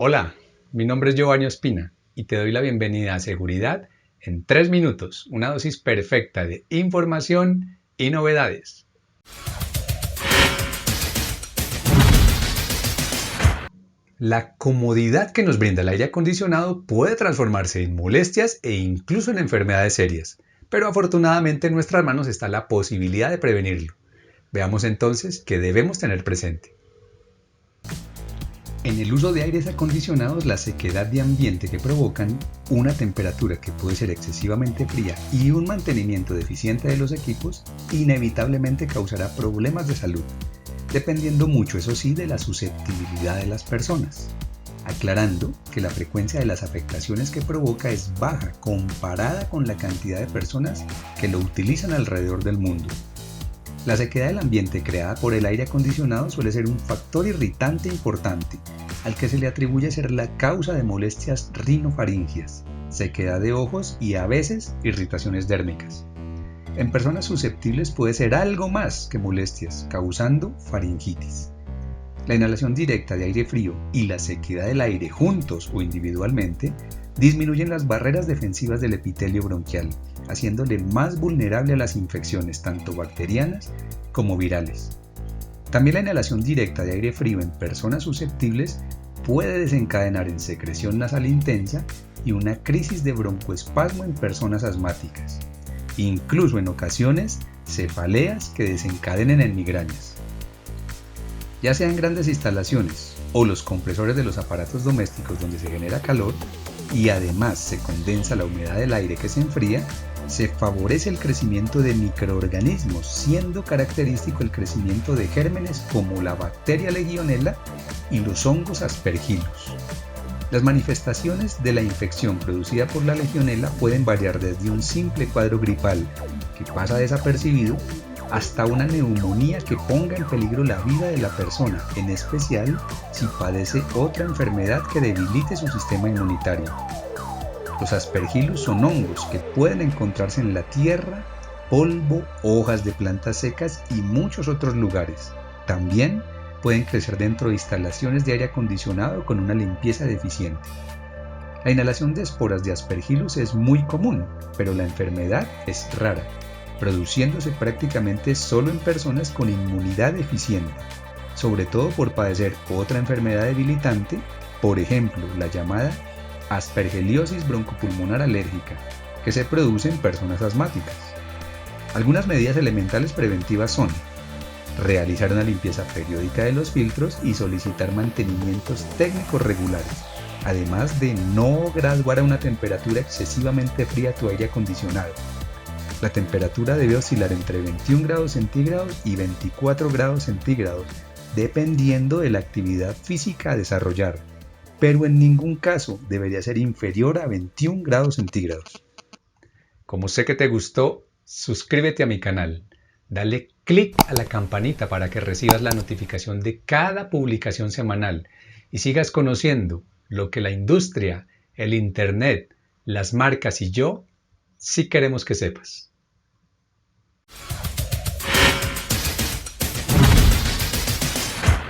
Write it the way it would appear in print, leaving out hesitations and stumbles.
Hola, mi nombre es Giovanni Ospina y te doy la bienvenida a Seguridad en 3 minutos, una dosis perfecta de información y novedades. La comodidad que nos brinda el aire acondicionado puede transformarse en molestias e incluso en enfermedades serias, pero afortunadamente en nuestras manos está la posibilidad de prevenirlo. Veamos entonces qué debemos tener presente. En el uso de aires acondicionados, la sequedad de ambiente que provocan, una temperatura que puede ser excesivamente fría y un mantenimiento deficiente de los equipos, inevitablemente causará problemas de salud, dependiendo mucho, eso sí, de la susceptibilidad de las personas. Aclarando que la frecuencia de las afectaciones que provoca es baja comparada con la cantidad de personas que lo utilizan alrededor del mundo. La sequedad del ambiente creada por el aire acondicionado suele ser un factor irritante importante, al que se le atribuye ser la causa de molestias rinofaringias, sequedad de ojos y a veces irritaciones dérmicas. En personas susceptibles puede ser algo más que molestias, causando faringitis. La inhalación directa de aire frío y la sequedad del aire juntos o individualmente disminuyen las barreras defensivas del epitelio bronquial, haciéndole más vulnerable a las infecciones tanto bacterianas como virales. También la inhalación directa de aire frío en personas susceptibles puede desencadenar en secreción nasal intensa y una crisis de broncoespasmo en personas asmáticas, incluso en ocasiones cefaleas que desencadenen en migrañas. Ya sea en grandes instalaciones o los compresores de los aparatos domésticos donde se genera calor y además se condensa la humedad del aire que se enfría, se favorece el crecimiento de microorganismos, siendo característico el crecimiento de gérmenes como la bacteria Legionella y los hongos Aspergillus. Las manifestaciones de la infección producida por la Legionella pueden variar desde un simple cuadro gripal que pasa desapercibido hasta una neumonía que ponga en peligro la vida de la persona, en especial si padece otra enfermedad que debilite su sistema inmunitario. Los aspergillus son hongos que pueden encontrarse en la tierra, polvo, hojas de plantas secas y muchos otros lugares. También pueden crecer dentro de instalaciones de aire acondicionado con una limpieza deficiente. La inhalación de esporas de aspergillus es muy común, pero la enfermedad es rara, produciéndose prácticamente solo en personas con inmunidad deficiente, sobre todo por padecer otra enfermedad debilitante, por ejemplo, la llamada aspergillosis broncopulmonar alérgica, que se produce en personas asmáticas. Algunas medidas elementales preventivas son realizar una limpieza periódica de los filtros y solicitar mantenimientos técnicos regulares, además de no graduar a una temperatura excesivamente fría tu aire acondicionado. La temperatura debe oscilar entre 21 grados centígrados y 24 grados centígrados, dependiendo de la actividad física a desarrollar, pero en ningún caso debería ser inferior a 21 grados centígrados. Como sé que te gustó, suscríbete a mi canal, dale clic a la campanita para que recibas la notificación de cada publicación semanal y sigas conociendo lo que la industria, el internet, las marcas y yo sí queremos que sepas.